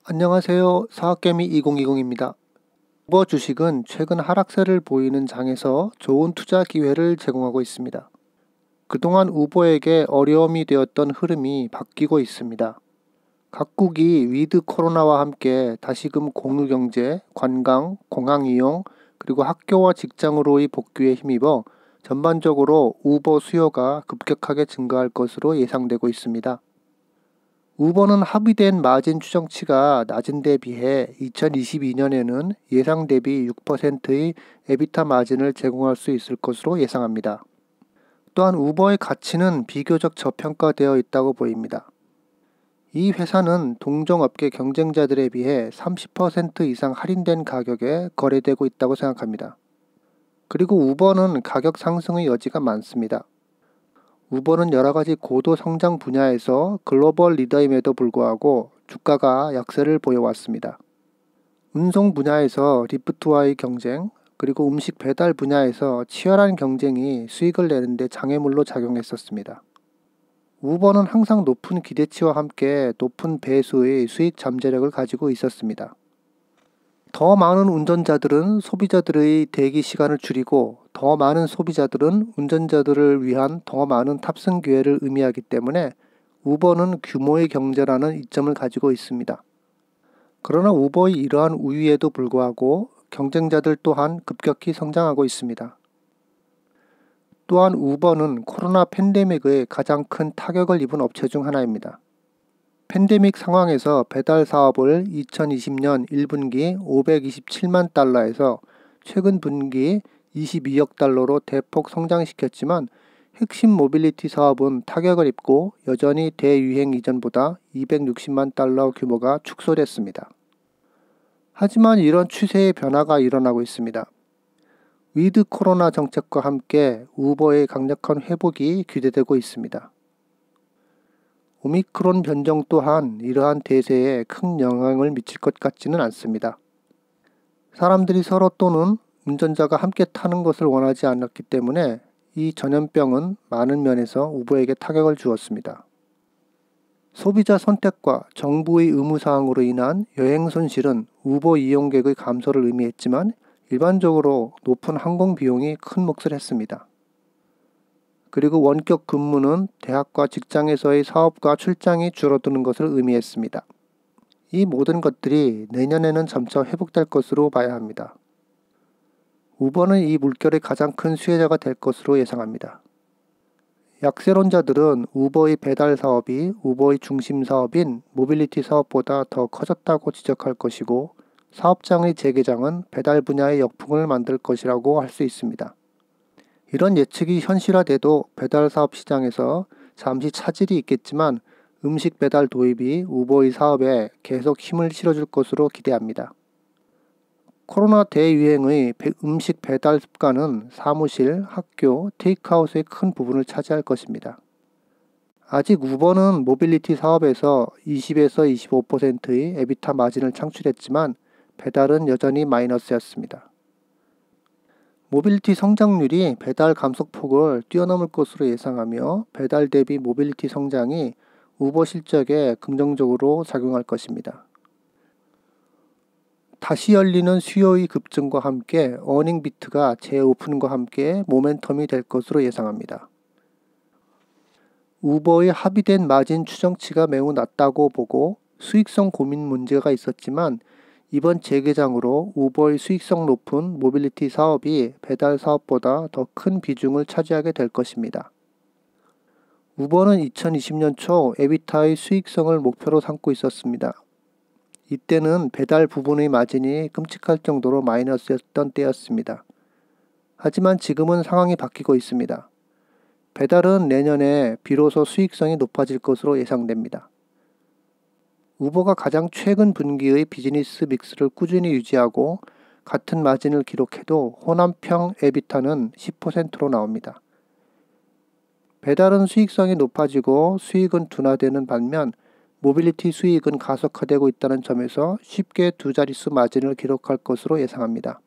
안녕하세요. 사학개미 2020입니다. 우버 주식은 최근 하락세를 보이는 장에서 좋은 투자 기회를 제공하고 있습니다. 그동안 우버에게 어려움이 되었던 흐름이 바뀌고 있습니다. 각국이 위드 코로나와 함께 다시금 공유경제, 관광, 공항 이용, 그리고 학교와 직장으로의 복귀에 힘입어 전반적으로 우버 수요가 급격하게 증가할 것으로 예상되고 있습니다. 우버는 합의된 마진 추정치가 낮은 데 비해 2022년에는 예상 대비 6%의 에비타 마진을 제공할 수 있을 것으로 예상합니다. 또한 우버의 가치는 비교적 저평가되어 있다고 보입니다. 이 회사는 동종업계 경쟁자들에 비해 30% 이상 할인된 가격에 거래되고 있다고 생각합니다. 그리고 우버는 가격 상승의 여지가 많습니다. 우버는 여러가지 고도 성장 분야에서 글로벌 리더임에도 불구하고 주가가 약세를 보여왔습니다. 운송 분야에서 리프트와의 경쟁, 그리고 음식 배달 분야에서 치열한 경쟁이 수익을 내는데 장애물로 작용했었습니다. 우버는 항상 높은 기대치와 함께 높은 배수의 수익 잠재력을 가지고 있었습니다. 더 많은 운전자들은 소비자들의 대기 시간을 줄이고 더 많은 소비자들은 운전자들을 위한 더 많은 탑승 기회를 의미하기 때문에 우버는 규모의 경제라는 이점을 가지고 있습니다. 그러나 우버의 이러한 우위에도 불구하고 경쟁자들 또한 급격히 성장하고 있습니다. 또한 우버는 코로나 팬데믹의 가장 큰 타격을 입은 업체 중 하나입니다. 팬데믹 상황에서 배달 사업을 2020년 1분기 527만 달러에서 최근 분기 22억 달러로 대폭 성장시켰지만 핵심 모빌리티 사업은 타격을 입고 여전히 대유행 이전보다 260만 달러 규모가 축소됐습니다. 하지만 이런 추세의 변화가 일어나고 있습니다. 위드 코로나 정책과 함께 우버의 강력한 회복이 기대되고 있습니다. 오미크론 변종 또한 이러한 대세에 큰 영향을 미칠 것 같지는 않습니다. 사람들이 서로 또는 운전자가 함께 타는 것을 원하지 않았기 때문에 이 전염병은 많은 면에서 우버에게 타격을 주었습니다. 소비자 선택과 정부의 의무사항으로 인한 여행 손실은 우버 이용객의 감소를 의미했지만 일반적으로 높은 항공 비용이 큰 몫을 했습니다. 그리고 원격 근무는 대학과 직장에서의 사업과 출장이 줄어드는 것을 의미했습니다. 이 모든 것들이 내년에는 점차 회복될 것으로 봐야 합니다. 우버는 이 물결의 가장 큰 수혜자가 될 것으로 예상합니다. 약세론자들은 우버의 배달 사업이 우버의 중심 사업인 모빌리티 사업보다 더 커졌다고 지적할 것이고 사업장의 재개장은 배달 분야의 역풍을 만들 것이라고 할 수 있습니다. 이런 예측이 현실화돼도 배달 사업 시장에서 잠시 차질이 있겠지만 음식 배달 도입이 우버의 사업에 계속 힘을 실어줄 것으로 기대합니다. 코로나 대유행의 음식 배달 습관은 사무실, 학교, 테이크아웃의 큰 부분을 차지할 것입니다. 아직 우버는 모빌리티 사업에서 20에서 25%의 에비타 마진을 창출했지만 배달은 여전히 마이너스였습니다. 모빌리티 성장률이 배달 감소폭을 뛰어넘을 것으로 예상하며 배달 대비 모빌리티 성장이 우버 실적에 긍정적으로 작용할 것입니다. 다시 열리는 수요의 급증과 함께 어닝 비트가 재오픈과 함께 모멘텀이 될 것으로 예상합니다. 우버의 합의된 마진 추정치가 매우 낮다고 보고 수익성 고민 문제가 있었지만 이번 재개장으로 우버의 수익성 높은 모빌리티 사업이 배달 사업보다 더 큰 비중을 차지하게 될 것입니다. 우버는 2020년 초 에비타의 수익성을 목표로 삼고 있었습니다. 이때는 배달 부분의 마진이 끔찍할 정도로 마이너스였던 때였습니다. 하지만 지금은 상황이 바뀌고 있습니다. 배달은 내년에 비로소 수익성이 높아질 것으로 예상됩니다. 우버가 가장 최근 분기의 비즈니스 믹스를 꾸준히 유지하고 같은 마진을 기록해도 호남평 에비타는 10%로 나옵니다. 배달은 수익성이 높아지고 수익은 둔화되는 반면 모빌리티 수익은 가속화되고 있다는 점에서 쉽게 두 자릿수 마진을 기록할 것으로 예상합니다.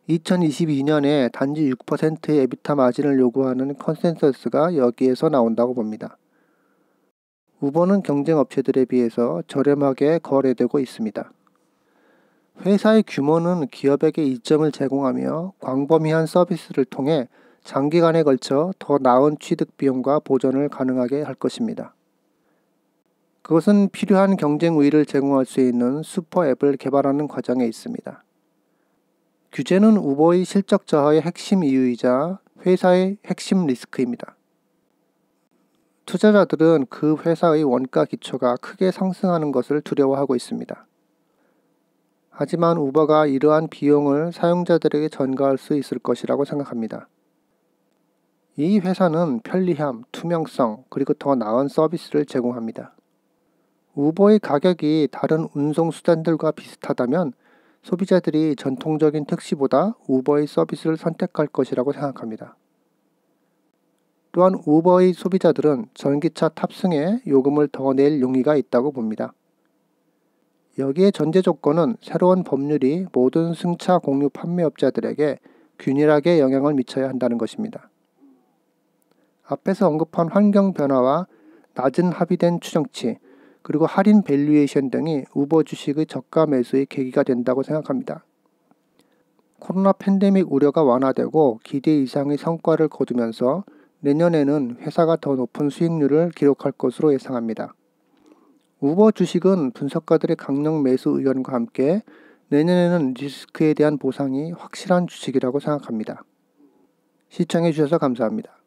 2022년에 단지 6%의 에비타 마진을 요구하는 컨센서스가 여기에서 나온다고 봅니다. 우버는 경쟁 업체들에 비해서 저렴하게 거래되고 있습니다. 회사의 규모는 기업에게 이점을 제공하며 광범위한 서비스를 통해 장기간에 걸쳐 더 나은 취득 비용과 보전을 가능하게 할 것입니다. 그것은 필요한 경쟁 우위를 제공할 수 있는 슈퍼 앱을 개발하는 과정에 있습니다. 규제는 우버의 실적 저하의 핵심 이유이자 회사의 핵심 리스크입니다. 투자자들은 그 회사의 원가 기초가 크게 상승하는 것을 두려워하고 있습니다. 하지만 우버가 이러한 비용을 사용자들에게 전가할 수 있을 것이라고 생각합니다. 이 회사는 편리함, 투명성, 그리고 더 나은 서비스를 제공합니다. 우버의 가격이 다른 운송수단들과 비슷하다면 소비자들이 전통적인 택시보다 우버의 서비스를 선택할 것이라고 생각합니다. 또한 우버의 소비자들은 전기차 탑승에 요금을 더 낼 용의가 있다고 봅니다. 여기에 전제 조건은 새로운 법률이 모든 승차 공유 판매업자들에게 균일하게 영향을 미쳐야 한다는 것입니다. 앞에서 언급한 환경 변화와 낮은 합의된 추정치, 그리고 할인 밸류에이션 등이 우버 주식의 저가 매수의 계기가 된다고 생각합니다. 코로나 팬데믹 우려가 완화되고 기대 이상의 성과를 거두면서 내년에는 회사가 더 높은 수익률을 기록할 것으로 예상합니다. 우버 주식은 분석가들의 강력 매수 의견과 함께 내년에는 리스크에 대한 보상이 확실한 주식이라고 생각합니다. 시청해 주셔서 감사합니다.